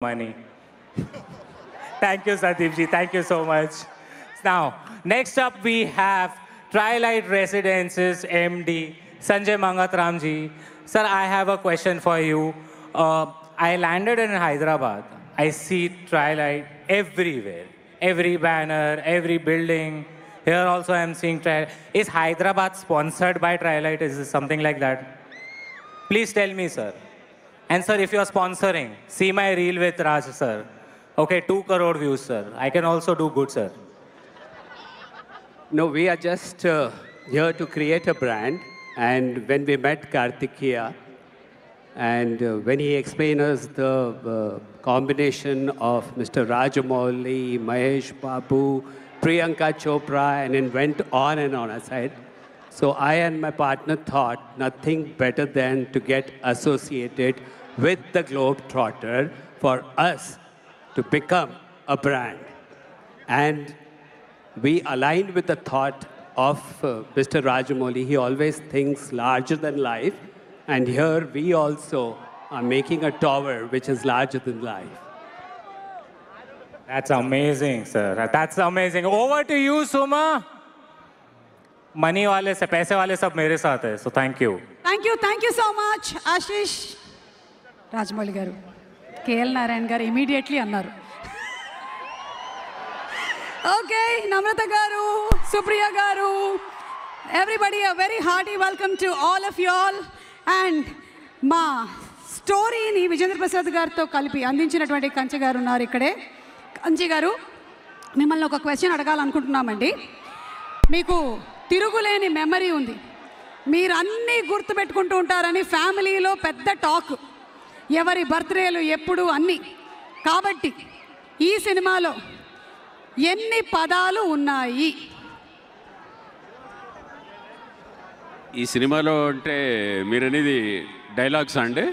money. Thank you, Sandeep ji. Thank you so much. Now, next up we have Twilight Residences MD Sanjay Mangatram ji. Sir, I have a question for you. I landed in Hyderabad. I see Twilight everywhere. Every banner, every building. Here also I am seeing Twilight. Is Hyderabad sponsored by Twilight? Is it something like that? Please tell me, sir. And sir, if you are sponsoring, see my reel with Raj, sir. Okay, 2 crore views, sir. I can also do good, sir. No, we are just here to create a brand. And when we met Kartikeya, and when he explained us the combination of Mr. Rajamouli, Mahesh Babu, Priyanka Chopra, and it went on and on. I said, so I and my partner thought nothing better than to get associated with the Globetrotter for us to become a brand. And we aligned with the thought of Mr. Rajamouli. He always thinks larger than life. And here we also are making a tower which is larger than life. That's amazing, sir. That's amazing. Over to you, Suma. Money wale se paise wale sab mere saath hai. So thank you. Thank you so much, Ashish. Rajamouli garu. KL Narayan garu immediately annaru. Okay, Namrata garu, Supriya garu, everybody a very hearty welcome to all of you all. And మా స్టోరీని విజేంద్ర ప్రసాద్ గారితో కలిపి అందించినటువంటి కంచి గారు ఉన్నారు ఇక్కడే. కంచి గారు, మిమ్మల్ని ఒక క్వశ్చన్ అడగాలనుకుంటున్నామండి. మీకు తిరుగులేని మెమరీ ఉంది, మీరు అన్నీ గుర్తుపెట్టుకుంటూ ఉంటారని ఫ్యామిలీలో పెద్ద టాక్, ఎవరి బర్త్డేలు ఎప్పుడు అన్నీ. కాబట్టి ఈ సినిమాలో ఎన్ని పదాలు ఉన్నాయి? ఈ సినిమాలో అంటే మీరు అనేది డైలాగ్స్ అండి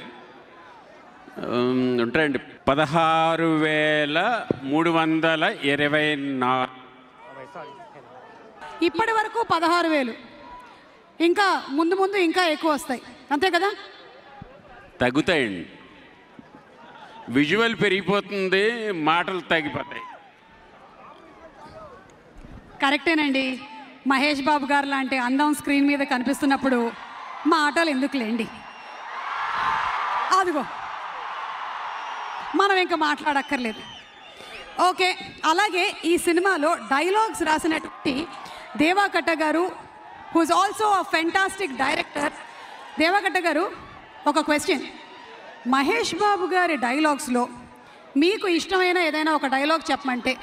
ఉంటాయండి. 16,324. ఇప్పటి వరకు 16,000. ఇంకా ముందు ముందు ఇంకా ఎక్కువ వస్తాయి, అంతే కదా? తగ్గుతాయండి. విజువల్ పెరిగిపోతుంది, మాటలు తగ్గిపోతాయి. కరెక్టేనండి. మహేష్ బాబు గారు లాంటి అందం స్క్రీన్ మీద కనిపిస్తున్నప్పుడు మాటలు ఎందుకులేండి, అదిగో మనం ఇంకా మాట్లాడక్కర్లేదు. ఓకే, అలాగే ఈ సినిమాలో డైలాగ్స్ రాసినటువంటి దేవాకట్ట గారు, whose also a fantastic director. Deva Katta గారు, ఒక క్వశ్చన్. మహేష్ బాబు గారి డైలాగ్స్లో మీకు ఇష్టమైన ఏదైనా ఒక డైలాగ్ చెప్పమంటే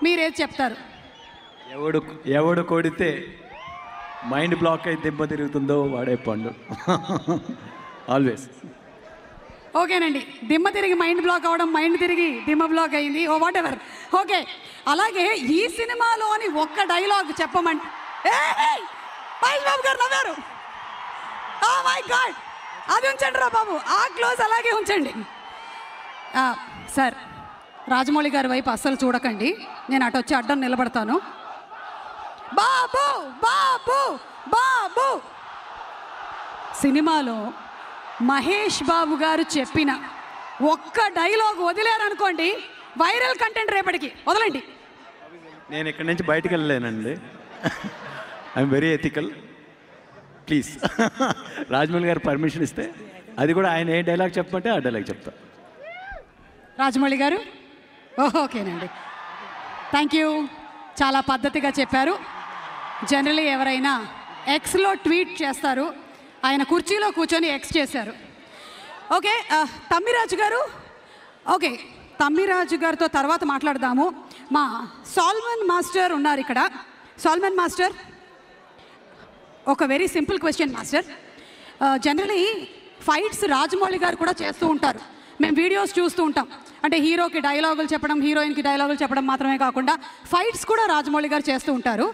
మీరేది చెప్తారు? ఎవడు కొడితే మైండ్ బ్లాక్ అయి దెబ్బ తిరుగుతుందో వాడే పండు. ఆల్వేస్. ఓకేనండి, దిమ్మ తిరిగి మైండ్ బ్లాక్ అవడం, మైండ్ తిరిగి దిమ్మ బ్లాక్ అయింది, ఓ వాట్ ఎవర్. ఓకే, అలాగే ఈ సినిమాలోని ఒక్క డైలాగ్ చెప్పమంటే మహేష్ బాబు గారు నవ్వారు. ఓ మై గాడ్, అది ఉంచండి రా బాబు, ఆ క్లోజ్ అలాగే ఉంచండి. సార్, రాజమౌళి గారి వైపు అస్సలు చూడకండి, నేను అటు వచ్చి అడ్డం నిలబడతాను. బాబు బాబు బాబు, సినిమాలో మహేష్ బాబు గారు చెప్పిన ఒక్క డైలాగ్ వదిలేరనుకోండి, వైరల్ కంటెంట్ రేపటికి. వదలండి. నేను ఇక్కడి నుంచి బయటకు వెళ్ళలేనండి. I'm very ethical. Please Rajamouli garu permission ఇస్తే అది కూడా ఆయన ఏ డైలాగ్ చెప్పమంటే ఆ డైలాగ్ చెప్తా. రాజమౌళి గారు, ఓకేనండి, థ్యాంక్ యూ. చాలా పద్ధతిగా చెప్పారు. జనరలీ ఎవరైనా ఎక్స్లో ట్వీట్ చేస్తారు, ఆయన కుర్చీలో కూర్చొని ఎక్స్ చేశారు. ఓకే, తమ్మిరాజు గారు. ఓకే, తమ్మిరాజు గారితో తర్వాత మాట్లాడదాము. మా సాల్మన్ మాస్టర్ ఉన్నారు ఇక్కడ. సాల్మన్ మాస్టర్, ఒక very simple question master. Generally fights Rajamouli గారు కూడా చేస్తూ ఉంటారు, మేము వీడియోస్ చూస్తూ ఉంటాం. అంటే హీరోకి డైలాగులు చెప్పడం, హీరోయిన్కి డైలాగులు చెప్పడం మాత్రమే కాకుండా ఫైట్స్ కూడా రాజమౌళి గారు చేస్తూ ఉంటారు.